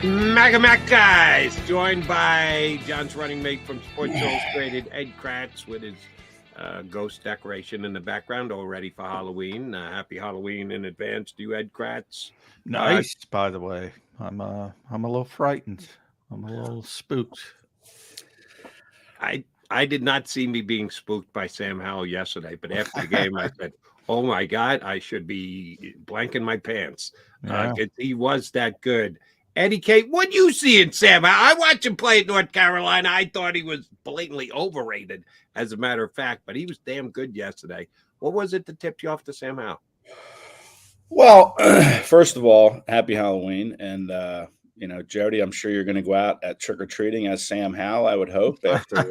Mac guys, joined by John's running mate from Sports Illustrated, Ed Kracz, with his ghost decoration in the background, all ready for Halloween. Happy Halloween in advance to you, Ed Kracz. Nice, by the way. I'm a little frightened. I'm a little spooked. I did not see me being spooked by Sam Howell yesterday, but after the game, I said, "Oh my God, I should be blanking my pants." Yeah. He was that good. Eddie K, what you see in Sam Howell? I watched him play at North Carolina. I thought he was blatantly overrated, as a matter of fact, but he was damn good yesterday. What was it that tipped you off to Sam Howell? Well, first of all, happy Halloween. And, Jody, I'm sure you're going to go out at trick-or-treating as Sam Howell, I would hope, after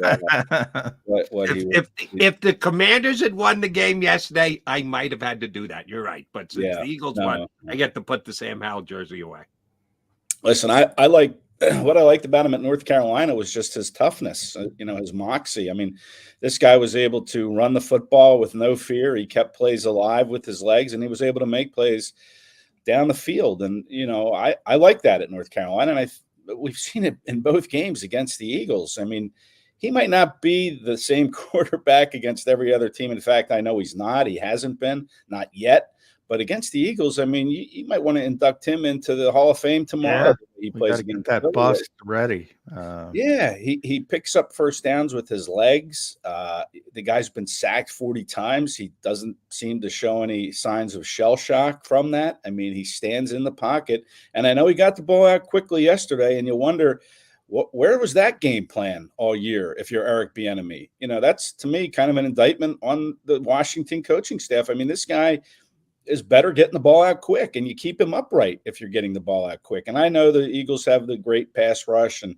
what he was. If the Commanders had won the game yesterday, I might have had to do that. You're right. But since the Eagles won, I get to put the Sam Howell jersey away. Listen, I like what I liked about him at North Carolina was just his toughness, his moxie. I mean, this guy was able to run the football with no fear. He kept plays alive with his legs, and he was able to make plays down the field. And, I like that at North Carolina, and we've seen it in both games against the Eagles. I mean, he might not be the same quarterback against every other team. In fact, I know he's not. He hasn't been, not yet. But against the Eagles, I mean, you might want to induct him into the Hall of Fame tomorrow. Yeah, he plays against that bust ready. He picks up first downs with his legs. The guy's been sacked 40 times. He doesn't seem to show any signs of shell shock from that. I mean, he stands in the pocket. And I know he got the ball out quickly yesterday, and you wonder, where was that game plan all year if you're Eric Bieniemy? That's, to me, kind of an indictment on the Washington coaching staff. I mean, this guy is better getting the ball out quick, and you keep him upright if you're getting the ball out quick. And I know the Eagles have the great pass rush, and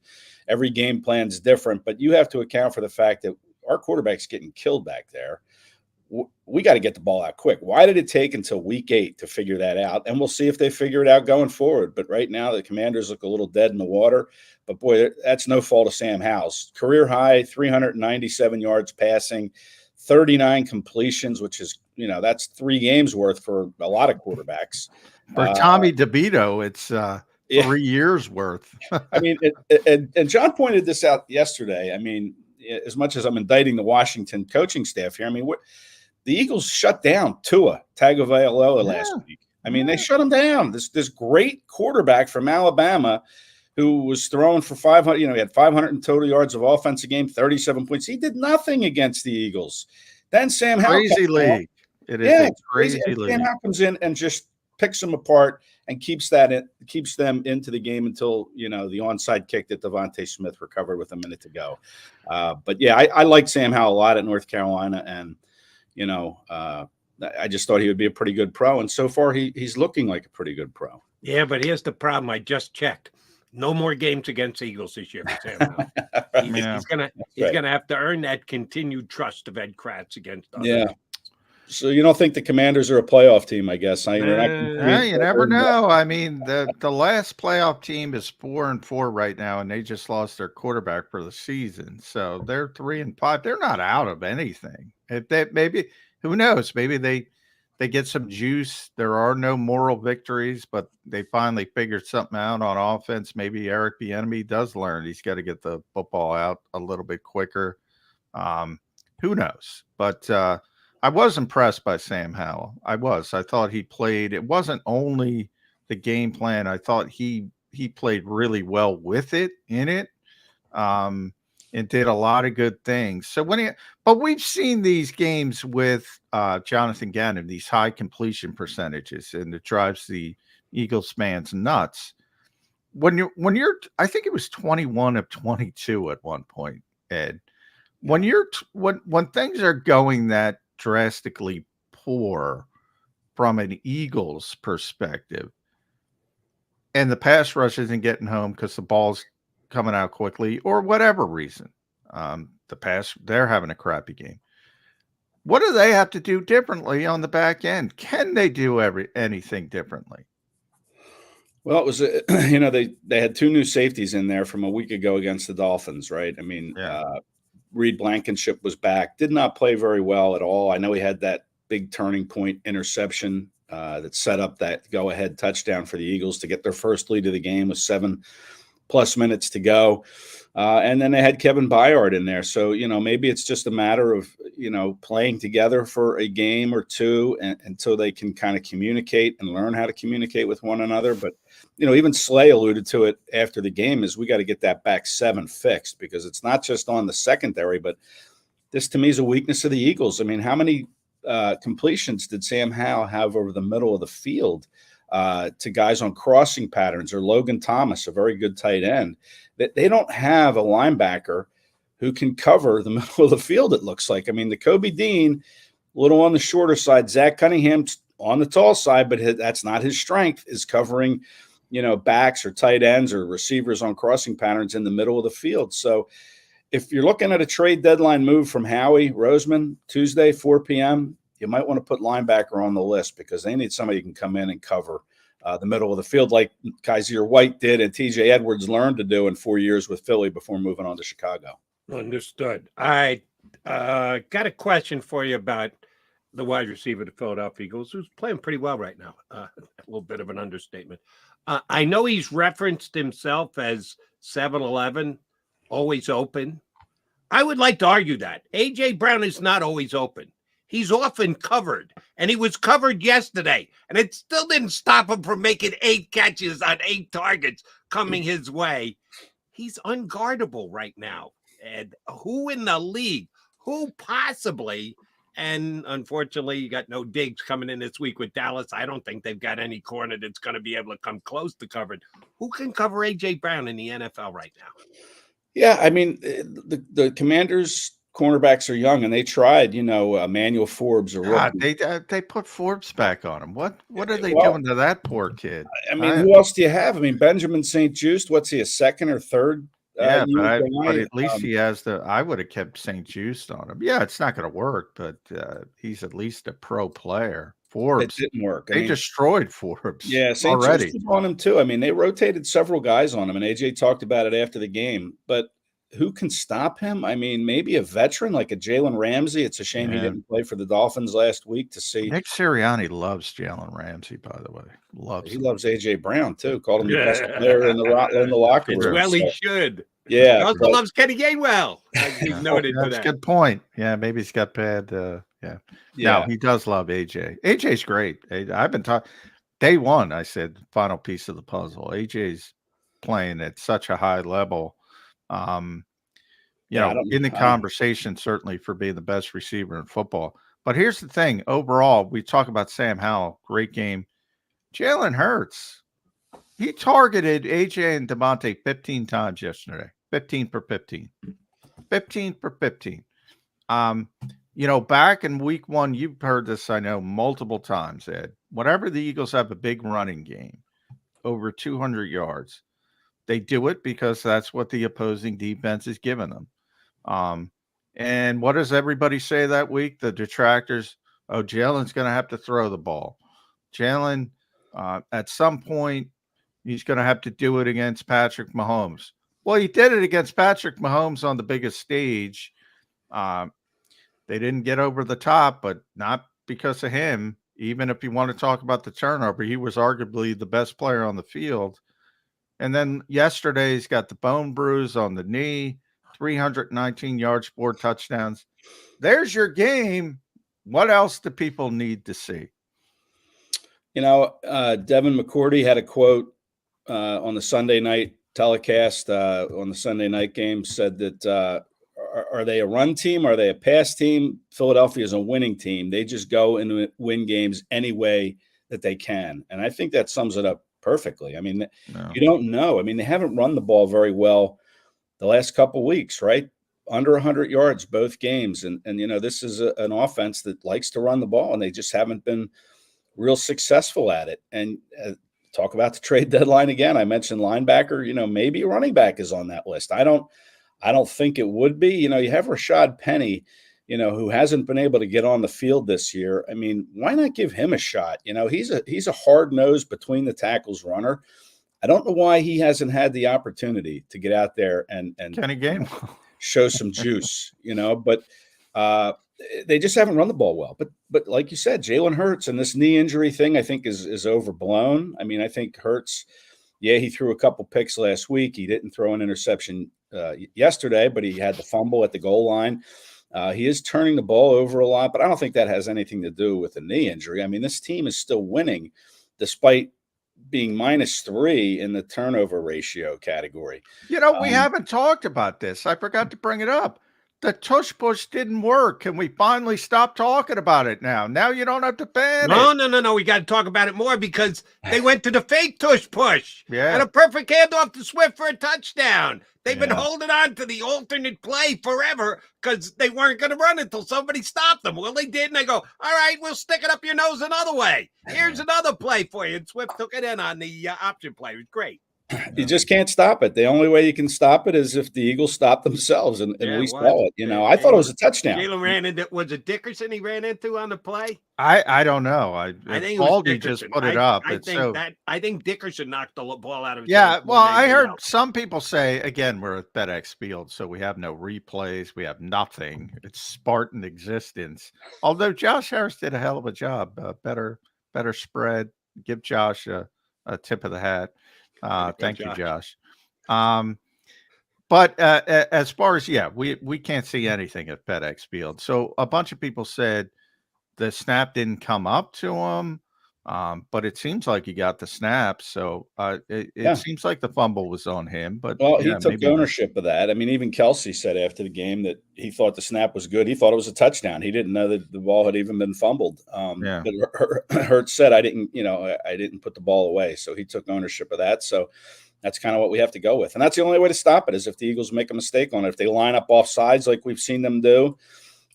every game plan is different, but you have to account for the fact that our quarterback's getting killed back there. We got to get the ball out quick. Why did it take until week 8 to figure that out? And we'll see if they figure it out going forward. But right now, the Commanders look a little dead in the water. But, boy, that's no fault of Sam Howell's. Career high, 397 yards passing, 39 completions, which is, that's 3 games worth for a lot of quarterbacks. For Tommy DeVito, it's 3 years worth. I mean, and John pointed this out yesterday. I mean, as much as I'm indicting the Washington coaching staff here, I mean, the Eagles shut down Tua Tagovailoa last week. I mean, they shut him down. This great quarterback from Alabama who was throwing for 500, he had 500 in total yards of offense a game, 37 points. He did nothing against the Eagles. Then Sam Howell. Crazy league. It is a crazy league. Sam Howell comes in and just picks them apart and keeps them into the game until, the onside kick that Devontae Smith recovered with a minute to go. But, yeah, I liked Sam Howell a lot at North Carolina, and, I just thought he would be a pretty good pro. And so far he's looking like a pretty good pro. Yeah, but here's the problem. I just checked. No more games against Eagles this year for Sam Howell. He's gonna have to earn that continued trust of Ed Kracz against us. Yeah. So you don't think the Commanders are a playoff team? I guess. You never know. I mean, the last playoff team is 4-4 right now, and they just lost their quarterback for the season. So they're 3-5. They're not out of anything. If they who knows? Maybe they get some juice. There are no moral victories, but they finally figured something out on offense. Maybe Eric Bieniemy does learn he's got to get the football out a little bit quicker. Who knows? But I was impressed by Sam Howell. I thought he played. It wasn't only the game plan. I thought he played really well with it, in it. And did a lot of good things. So but we've seen these games with Jonathan Gannon, these high completion percentages, and it drives the Eagles fans nuts. When you're, I think it was 21 of 22 at one point, Ed. When things are going that drastically poor from an Eagles perspective, and the pass rush isn't getting home because the ball's coming out quickly or whatever reason, they're having a crappy game. What do they have to do differently on the back end? Can they do anything differently? Well, it was they had 2 new safeties in there from a week ago against the Dolphins, right? I mean, Reed Blankenship was back, did not play very well at all. I know he had that big turning point interception that set up that go-ahead touchdown for the Eagles to get their first lead of the game with 7+ minutes to go. And then they had Kevin Byard in there. So, maybe it's just a matter of, playing together for a game or two until they can kind of communicate and learn how to communicate with one another. But, even Slay alluded to it after the game is we got to get that back 7 fixed, because it's not just on the secondary, but this to me is a weakness of the Eagles. I mean, how many completions did Sam Howell have over the middle of the field to guys on crossing patterns, or Logan Thomas, a very good tight end? That they don't have a linebacker who can cover the middle of the field, it looks like. I mean, the Kobe Dean, a little on the shorter side. Zach Cunningham's on the tall side, but that's not his strength, is covering, backs or tight ends or receivers on crossing patterns in the middle of the field. So if you're looking at a trade deadline move from Howie Roseman Tuesday, 4 p.m., you might want to put linebacker on the list, because they need somebody who can come in and cover the middle of the field like Kaiser White did and TJ Edwards learned to do in 4 years with Philly before moving on to Chicago. Understood. I got a question for you about the wide receiver of the Philadelphia Eagles, who's playing pretty well right now. A little bit of an understatement. I know he's referenced himself as 7'11", always open. I would like to argue that A.J. Brown is not always open. He's often covered, and he was covered yesterday, and it still didn't stop him from making 8 catches on 8 targets coming his way. He's unguardable right now. And who in the league, who possibly, and unfortunately, you got no Diggs coming in this week with Dallas. I don't think they've got any corner that's going to be able to come close to covered. Who can cover A.J. Brown in the NFL right now? Yeah, I mean, the Commanders' cornerbacks are young, and they tried, Emmanuel Forbes or God, they put Forbes back on him. What are they Well, doing to that poor kid? I mean, who else do you have? I mean, Benjamin St. Just, what's he, a second or third? Yeah, year but guy? at least he has I would have kept St. Just on him. Yeah, it's not going to work, but he's at least a pro player. It Forbes, didn't work. they destroyed Forbes. Yeah, St. already. Just was on him too. I mean, they rotated several guys on him, and AJ talked about it after the game. But who can stop him? I mean, maybe a veteran like a Jalen Ramsey. It's a shame he didn't play for the Dolphins last week to see. Nick Sirianni loves Jalen Ramsey, by the way. He loves AJ Brown too. Called him the best player in the locker room. Well, he should. Yeah, he also loves Kenny Gainwell. That's a good point. Yeah, maybe he's got bad. No, he does love AJ. AJ's great. I've been talking day one. I said final piece of the puzzle. AJ's playing at such a high level. In the conversation, certainly for being the best receiver in football. But here's the thing. Overall, we talk about Sam Howell, great game. Jalen Hurts, he targeted AJ and Devontae 15 times yesterday. 15 for 15. 15 for 15. Back in week 1, you've heard this, I know, multiple times, Ed. Whenever the Eagles have a big running game, over 200 yards, they do it because that's what the opposing defense is giving them. And what does everybody say that week? The detractors, Jalen's going to have to throw the ball. Jalen, at some point, he's going to have to do it against Patrick Mahomes. Well, he did it against Patrick Mahomes on the biggest stage. They didn't get over the top, but not because of him. Even if you want to talk about the turnover, he was arguably the best player on the field. And then yesterday, he's got the bone bruise on the knee, 319 yards, 4 touchdowns. There's your game. What else do people need to see? Devin McCourty had a quote on the Sunday night telecast on the Sunday night game, said that are they a run team? Are they a pass team? Philadelphia is a winning team. They just go and win games any way that they can. And I think that sums it up perfectly. I mean, You don't know. I mean, they haven't run the ball very well the last couple weeks, right? Under 100 yards both games. And this is an offense that likes to run the ball, and they just haven't been real successful at it. And talk about the trade deadline again. I mentioned linebacker. Maybe a running back is on that list. I don't think it would be. You have Rashad Penny, who hasn't been able to get on the field this year. I mean, why not give him a shot? He's a hard-nosed between the tackles runner. I don't know why he hasn't had the opportunity to get out there and Kenny Gainwell show some juice, But they just haven't run the ball well. But like you said, Jalen Hurts and this knee injury thing, I think is overblown. I mean, I think Hurts, yeah, he threw a couple picks last week. He didn't throw an interception yesterday, but he had the fumble at the goal line. He is turning the ball over a lot, but I don't think that has anything to do with a knee injury. I mean, this team is still winning despite being -3 in the turnover ratio category. You know, we haven't talked about this. I forgot to bring it up. The tush push didn't work. Can we finally stop talking about it now? Now you don't have to ban it. No. We got to talk about it more because they went to the fake tush push. Yeah. And a perfect handoff to Swift for a touchdown. They've been holding on to the alternate play forever because they weren't going to run it until somebody stopped them. Well, they did, and they go, all right, we'll stick it up your nose another way. Here's another play for you. And Swift took it in on the option play. It was great. You just can't stop it. The only way you can stop it is if the Eagles stop themselves, and we saw it. You know, I thought it was a touchdown. Jalen ran into, was it Dickerson he ran into on the play? I don't know. I think Baldy just put it up. I think Dickerson knocked the ball out of his yeah. hands Well, I heard some people say, again, we're at FedEx Field, so we have no replays. We have nothing. It's Spartan existence. Although Josh Harris did a hell of a job. Better spread. Give Josh a tip of the hat. Thank you, Josh. But as far as, we can't see anything at FedEx Field. So a bunch of people said the snap didn't come up to him, but it seems like he got the snap. So it seems like the fumble was on him. But he took ownership of that. I mean, even Kelsey said after the game that he thought the snap was good. He thought it was a touchdown. He didn't know that the ball had even been fumbled. But Hurts said, I didn't put the ball away. So he took ownership of that. So that's kind of what we have to go with. And that's the only way to stop it is if the Eagles make a mistake on it. If they line up off sides like we've seen them do,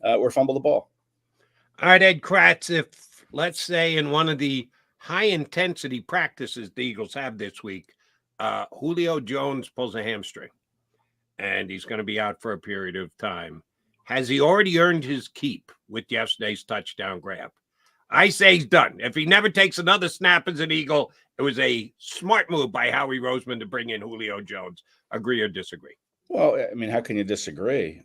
or fumble the ball. All right, Ed Kracz, if let's say in one of the high-intensity practices the Eagles have this week, Julio Jones pulls a hamstring, and he's going to be out for a period of time. Has he already earned his keep with yesterday's touchdown grab? I say he's done. If he never takes another snap as an Eagle, it was a smart move by Howie Roseman to bring in Julio Jones. Agree or disagree? Well, I mean, how can you disagree?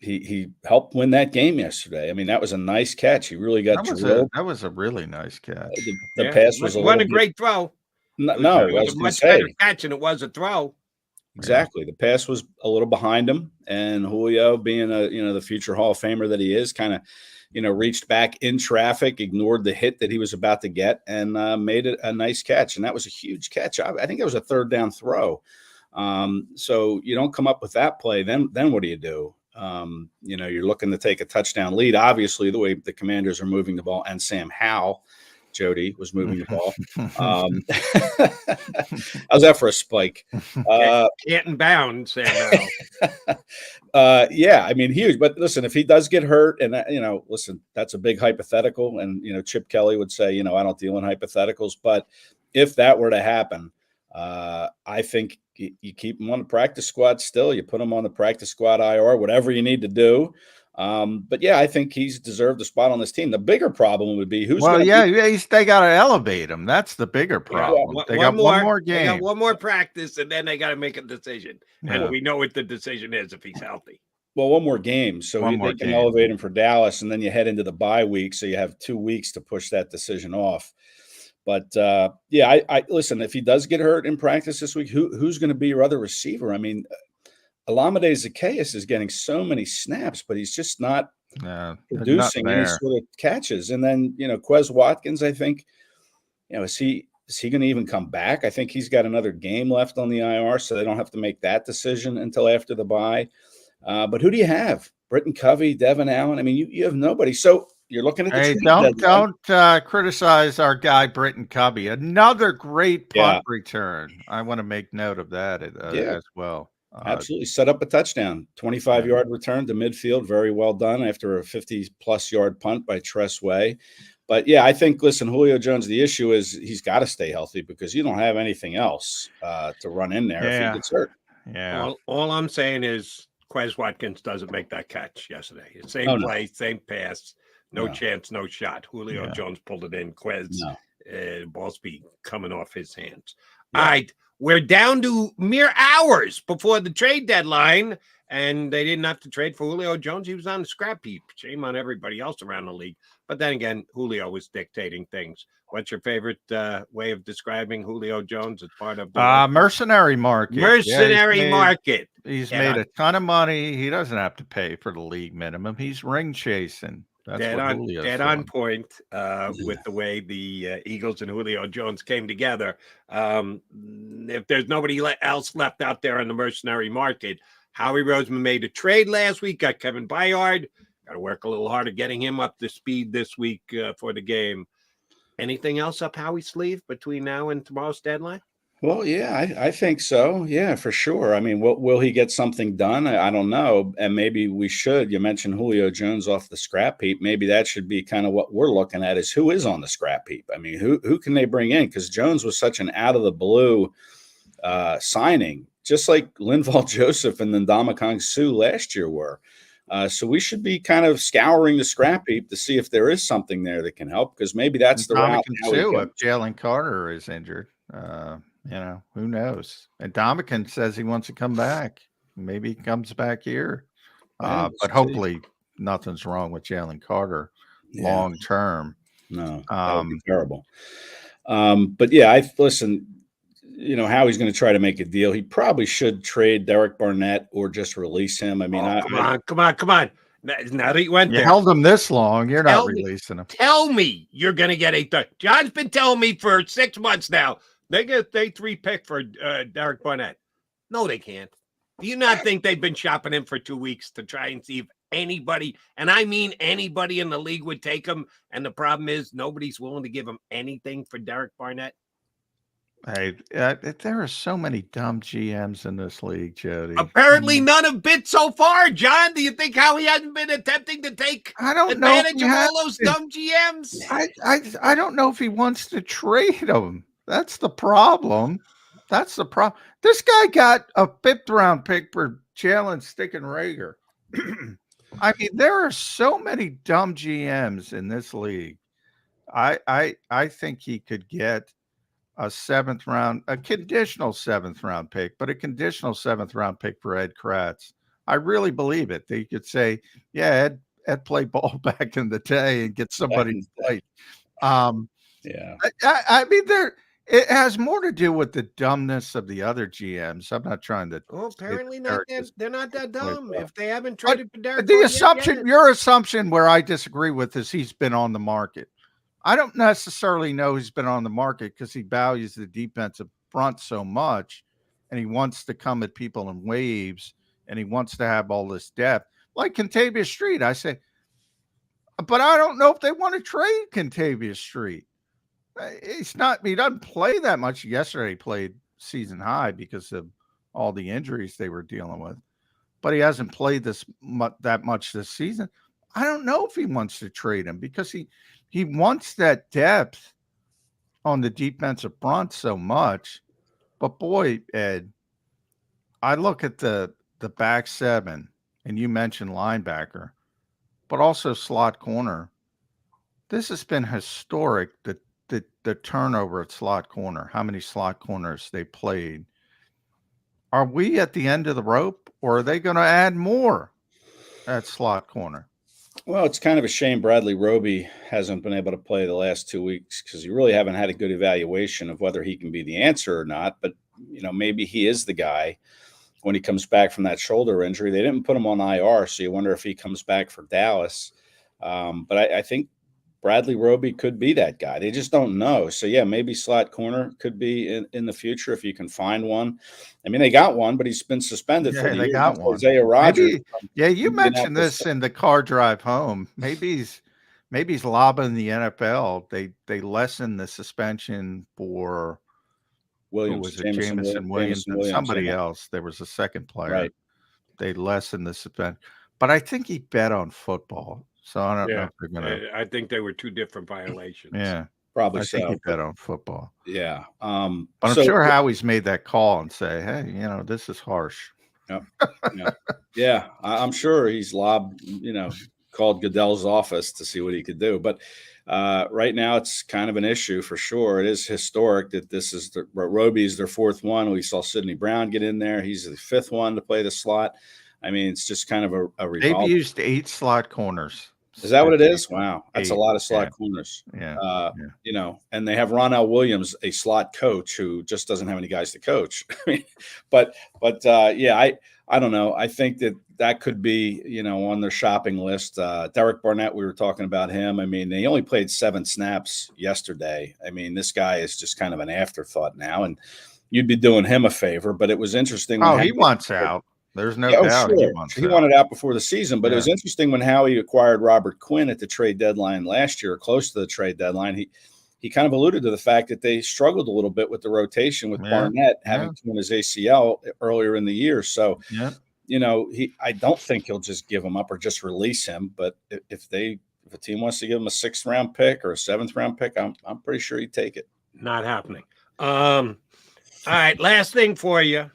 He helped win that game yesterday. I mean, that was a nice catch. He really got drilled. That was a really nice catch. The pass was a great throw. No, it was a much better catch than it was a throw. Exactly. The pass was a little behind him, and Julio, being the future Hall of Famer that he is, kind of, reached back in traffic, ignored the hit that he was about to get, and made it a nice catch. And that was a huge catch. I think it was a third down throw. So you don't come up with that play. Then what do you do? You're looking to take a touchdown lead. Obviously, the way the Commanders are moving the ball, and Sam Howell, Jody, was moving the ball. How's that for a spike? Canton bound, Sam Howell. I mean, huge. But listen, if he does get hurt, and listen, that's a big hypothetical. And Chip Kelly would say, I don't deal in hypotheticals. But if that were to happen, I think you keep him on the practice squad still. You put him on the practice squad IR, whatever you need to do. But I think he's deserved a spot on this team. The bigger problem would be who's. They got to elevate him. That's the bigger problem. They got one more game. They got one more practice, and then they got to make a decision. And we know what the decision is if he's healthy. Well, one more game, so they can elevate him for Dallas, and then you head into the bye week, so you have 2 weeks to push that decision off. But I listen. If he does get hurt in practice this week, who's going to be your other receiver? I mean, Olamide Zaccheaus is getting so many snaps, but he's just not producing any sort of catches. And then Quez Watkins, I think, is he going to even come back? I think he's got another game left on the IR, so they don't have to make that decision until after the bye. But who do you have? Britton Covey, Devin Allen. I mean, you have nobody. So you're looking at the don't criticize our guy Britton Covey. Another great punt return. I want to make note of that as well. Absolutely. Set up a touchdown, 25-yard return to midfield. Very well done after a 50-plus yard punt by Tress Way. But, I think, listen, Julio Jones, the issue is he's got to stay healthy because you don't have anything else to run in there if he gets hurt. Yeah. All I'm saying is Quez Watkins doesn't make that catch yesterday. Same play, same pass. No chance, no shot. Julio Jones pulled it in. Quez, ball speed coming off his hands. All right. We're down to mere hours before the trade deadline, and they didn't have to trade for Julio Jones. He was on the scrap heap. Shame on everybody else around the league. But then again, Julio was dictating things. What's your favorite way of describing Julio Jones as part of the mercenary market? Mercenary market. He's made a ton of money. He doesn't have to pay for the league minimum. He's ring chasing. That's dead on point with the way the Eagles and Julio Jones came together. If there's nobody else left out there on the mercenary market, Howie Roseman made a trade last week, got Kevin Byard. Got to work a little harder getting him up to speed this week for the game. Anything else up Howie's sleeve between now and tomorrow's deadline? Well, yeah, I think so. Yeah, for sure. I mean, will he get something done? I don't know. And maybe we should. You mentioned Julio Jones off the scrap heap. Maybe that should be kind of what we're looking at, is who is on the scrap heap. I mean, who can they bring in? Because Jones was such an out of the blue signing, just like Linval Joseph and then Ndamukong Suh last year were. So we should be kind of scouring the scrap heap to see if there is something there that can help, because maybe that's the route. If Jalen Carter is injured, who knows? And Ndamukong says he wants to come back. Maybe he comes back here. But hopefully nothing's wrong with Jalen Carter long term. No, that would be terrible. But yeah, listen. Howie's going to try to make a deal. He probably should trade Derek Barnett or just release him. I mean, come on. Now that you went there, held him this long, you're not releasing him. Tell me you're going to get a third. John's been telling me for 6 months now they get a day 3 pick for Derek Barnett. No, they can't. Do you not think they've been shopping him for 2 weeks to try and see if anybody, and I mean anybody in the league, would take him? And the problem is nobody's willing to give him anything for Derek Barnett. Hey, there are so many dumb GMs in this league, Jody. Apparently, none have bit so far. John, do you think Howie hasn't been attempting to take advantage of all those dumb GMs? I don't know if he wants to trade them. That's the problem. This guy got a 5th round pick for Jalen Stickenrager. I mean, there are so many dumb GMs in this league. I think he could get a 7th round, a conditional 7th round pick, but a conditional 7th round pick for Ed Kracz. I really believe it. They could say, yeah, Ed played ball back in the day and get somebody to play. Yeah. I mean, it has more to do with the dumbness of the other GMs. I'm not trying to. Well, apparently not. They're not that dumb. If they haven't traded for Derek, your assumption where I disagree with is he's been on the market. I don't necessarily know he's been on the market because he values the defensive front so much, and he wants to come at people in waves, and he wants to have all this depth. Like Kentavious Street, I say, but I don't know if they want to trade Kentavious Street. He doesn't play that much. Yesterday he played season high because of all the injuries they were dealing with, but he hasn't played that much this season. I don't know if he wants to trade him because he wants that depth on the defensive front so much. But boy, Ed, I look at the back 7, and you mentioned linebacker, but also slot corner. This has been historic, the turnover at slot corner, how many slot corners they played. Are we at the end of the rope, or are they going to add more at slot corner? Well, it's kind of a shame Bradley Roby hasn't been able to play the last 2 weeks because you really haven't had a good evaluation of whether he can be the answer or not. But, maybe he is the guy when he comes back from that shoulder injury. They didn't put him on IR, so you wonder if he comes back for Dallas. But I think Bradley Roby could be that guy. They just don't know. So, yeah, maybe slot corner could be in the future if you can find one. I mean, they got one, but he's been suspended for the year. They got one. Isaiah Rodgers. You mentioned this in the car drive home. Maybe he's lobbing the NFL. They lessened the suspension for Jameson Williams and somebody else. There was a second player. Right. They lessened the suspension. But I think he bet on football. So I don't know if they're going to. I think they were 2 different violations. Yeah, probably. I think he bet on football. Yeah, but I'm sure Howie's made that call and say, "Hey, this is harsh." Yeah, I'm sure he's lobbed, called Goodell's office to see what he could do. But right now, it's kind of an issue for sure. It is historic that this is Roby's their fourth one. We saw Sidney Brown get in there. He's the fifth one to play the slot. I mean, it's just kind of a revolving. They've used 8 slot corners. Is that what it is? Wow. That's a lot of slot corners. Yeah. You know, and they have Ronell Williams, a slot coach who just doesn't have any guys to coach. I mean, but yeah, I don't know. I think that could be, you know, on their shopping list. Derek Barnett, we were talking about him. I mean, he only played 7 snaps yesterday. I mean, this guy is just kind of an afterthought now, and you'd be doing him a favor. But it was interesting. Oh, he wants out. There's no doubt. Sure. He wanted out before the season, but it was interesting when Howie acquired Robert Quinn at the trade deadline last year, close to the trade deadline. He kind of alluded to the fact that they struggled a little bit with the rotation with Barnett having torn his ACL earlier in the year. So, you know, I don't think he'll just give him up or just release him. But if a team wants to give him a 6th round pick or a 7th round pick, I'm pretty sure he'd take it. Not happening. All right, last thing for you.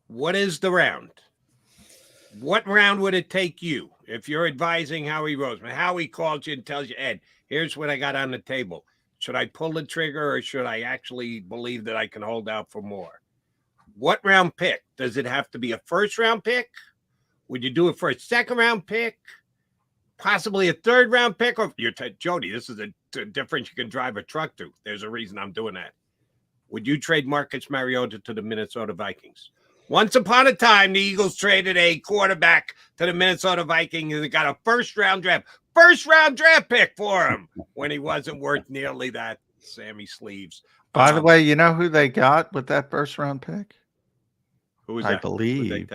What is the round? What round would it take you if you're advising Howie Roseman? Howie calls you and tells you, Ed, here's what I got on the table. Should I pull the trigger or should I actually believe that I can hold out for more? What round pick? Does it have to be a 1st round pick? Would you do it for a 2nd round pick? Possibly a 3rd round pick? Or Jody, this is a difference you can drive a truck to. There's a reason I'm doing that. Would you trade Marcus Mariota to the Minnesota Vikings? Once upon a time, the Eagles traded a quarterback to the Minnesota Vikings and they got a first round draft pick for him when he wasn't worth nearly that. Sammy Sleeves. By the way, you know who they got with that 1st round pick? Who was that? I believe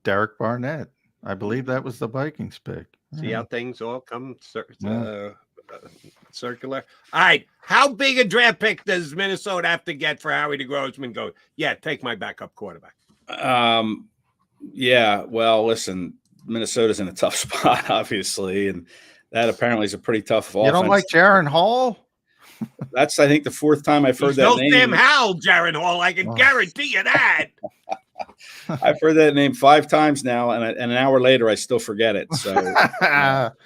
Derek Barnett. I believe that was the Vikings pick. See how things all come circular. All right. How big a draft pick does Minnesota have to get for Howie Roseman go, yeah, take my backup quarterback? Yeah, well, listen, Minnesota's in a tough spot, obviously, and that apparently is a pretty tough offense. You don't like Jaron Hall? That's, I think, the 4th time I've heard that name. Sam Howell, Jaron Hall. I can guarantee you that. I've heard that name 5 times now, and an hour later, I still forget it. So,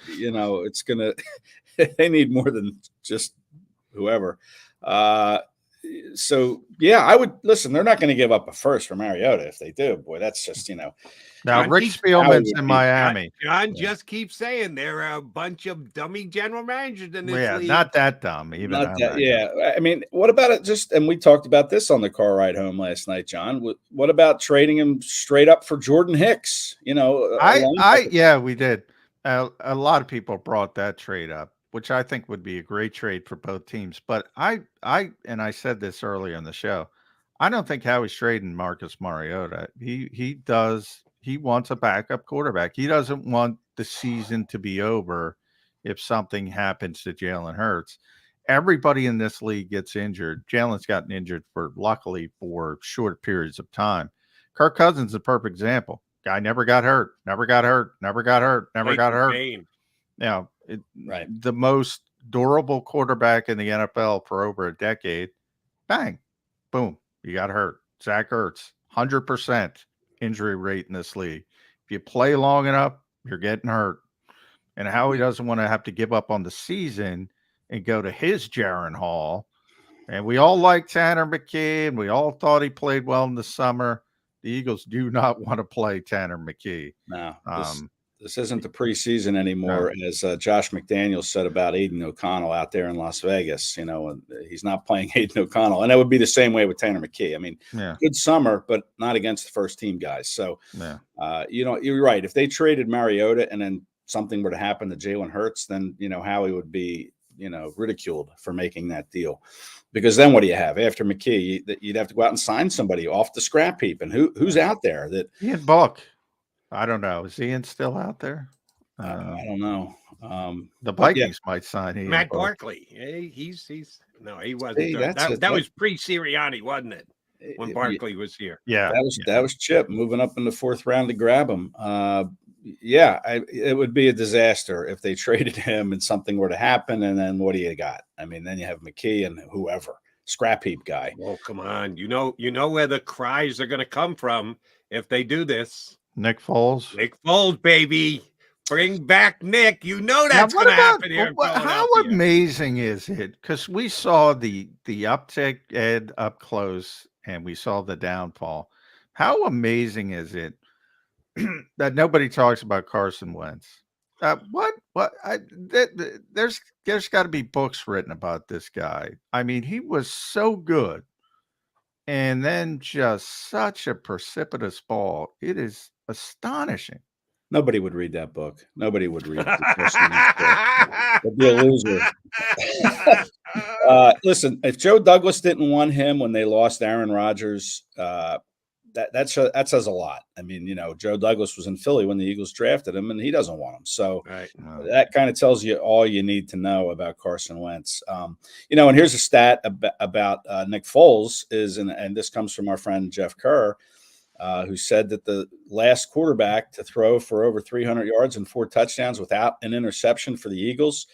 you know, it's gonna. They need more than just whoever. So yeah, I would listen. They're not going to give up a 1st for Mariota. If they do, boy, that's just, you know. Now Rick Spielman's in Miami. John just keeps saying there are a bunch of dummy general managers in this league. Not that dumb. Even not that, yeah. I mean, what about it? And we talked about this on the car ride home last night, John. What about trading him straight up for Jordan Hicks? You know, yeah, we did. A lot of people brought that trade up, which I think would be a great trade for both teams. But I said this earlier in the show, I don't think Howie's trading Marcus Mariota. He wants a backup quarterback. He doesn't want the season to be over if something happens to Jalen Hurts. Everybody in this league gets injured. Jalen's gotten injured luckily for short periods of time. Kirk Cousins is a perfect example. Guy never got hurt. Now, the most durable quarterback in the NFL for over a decade, bang, boom, you got hurt. Zach Ertz, 100% injury rate in this league. If you play long enough, you're getting hurt. And Howie doesn't want to have to give up on the season and go to his Jaron Hall. And we all like Tanner McKee, and we all thought he played well in the summer. The Eagles do not want to play Tanner McKee. No, this isn't the preseason anymore, as Josh McDaniels said about Aiden O'Connell out there in Las Vegas. You know, and he's not playing Aiden O'Connell, and that would be the same way with Tanner McKee. I mean, good summer, but not against the first team guys. So, you know, you're right. If they traded Mariota and then something were to happen to Jalen Hurts, then, you know, Howie would be, you know, ridiculed for making that deal. Because then what do you have after McKee? You'd have to go out and sign somebody off the scrap heap. And who's out there? Ian Buck. I don't know. Is Ian still out there? I don't know. The Vikings might sign Ian. Matt Barkley. He wasn't. Hey, that was pre-Sirianni, wasn't it? When Barkley was here. Yeah. That was Chip moving up in the 4th round to grab him. It would be a disaster if they traded him and something were to happen. And then what do you got? I mean, then you have McKee and whoever, scrap heap guy. Well, come on. You know where the cries are going to come from if they do this. Nick Foles, baby. Bring back Nick. You know Now, that's what going to about happen here in how Philadelphia. amazing is it? Because we saw the uptick, Ed, up close, and we saw the downfall. How amazing is it that nobody talks about Carson Wentz? There's got to be books written about this guy. I mean, he was so good, and then just such a precipitous fall. It is astonishing. Nobody would read that book. Nobody would read it. They'd be a loser. Listen, if Joe Douglas didn't want him when they lost Aaron Rodgers, that says a lot. I mean, Joe Douglas was in Philly when the Eagles drafted him, and he doesn't want him. So that kind of tells you all you need to know about Carson Wentz. And here's a stat about Nick Foles and this comes from our friend Jeff Kerr, who said that the last quarterback to throw for over 300 yards and 4 touchdowns without an interception for the Eagles,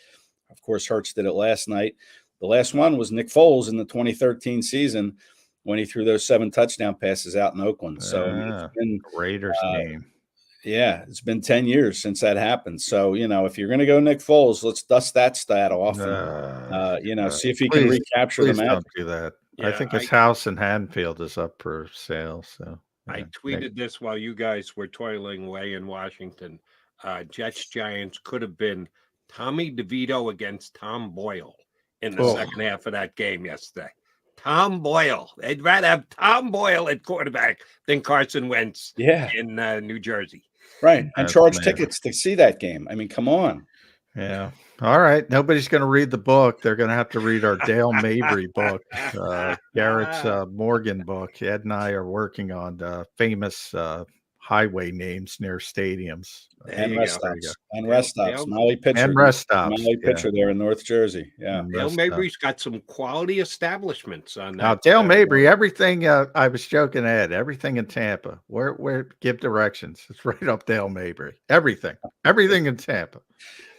of course, Hurts did it last night. The last one was Nick Foles in the 2013 season when he threw those 7 touchdown passes out in Oakland. So it's been Raiders game. Yeah, it's been 10 years since that happened. So, if you're going to go Nick Foles, let's dust that stat off and, see if he can recapture the match. Don't do that. Yeah, I think his house in Haddonfield is up for sale. So I tweeted this while you guys were toiling away in Washington. Jets-Giants could have been Tommy DeVito against Tom Boyle in the second half of that game yesterday. Tom Boyle. They'd rather have Tom Boyle at quarterback than Carson Wentz in New Jersey. Right. And charge tickets to see that game. I mean, come on. Yeah. All right. Nobody's going to read the book. They're going to have to read our Dale Mabry book, Garrett's Morgan book. Ed and I are working on the famous highway names near stadiums. And rest stops. And rest stops. Molly Pitcher. And rest stops. Molly Pitcher there in North Jersey. Yeah. Dale Mabry's got some quality establishments on that. Now, Dale Mabry, everything, I was joking, Ed, everything in Tampa. Where give directions. It's right up Dale Mabry. Everything in Tampa.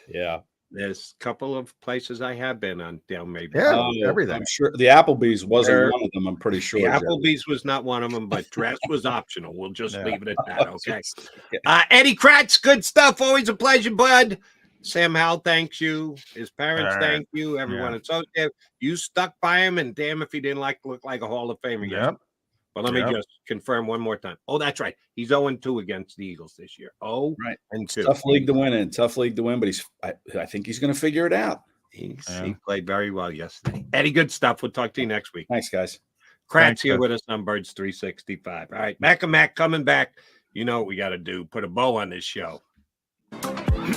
Yeah. There's a couple of places I have been on Dale Mabry. Yeah, everything. I'm sure the Applebee's wasn't one of them. I'm pretty sure. The Applebee's was not one of them, but dress was optional. We'll just leave it at that. Okay. Eddie Kracz, good stuff. Always a pleasure, bud. Sam Howell thanks you. His parents thank you. Everyone associated. You stuck by him, and damn if he didn't look like a Hall of Famer. Yep. But let me just confirm one more time. Oh, that's right. He's 0-2 against the Eagles this year. Oh, right. And 2. Tough league to win in. Tough league to win, but I think he's going to figure it out. He played very well yesterday. Eddie, good stuff. We'll talk to you next week. Thanks, guys. Kracz here with us on Birds 365. All right, Mac and Mac coming back. You know what we got to do. Put a bow on this show.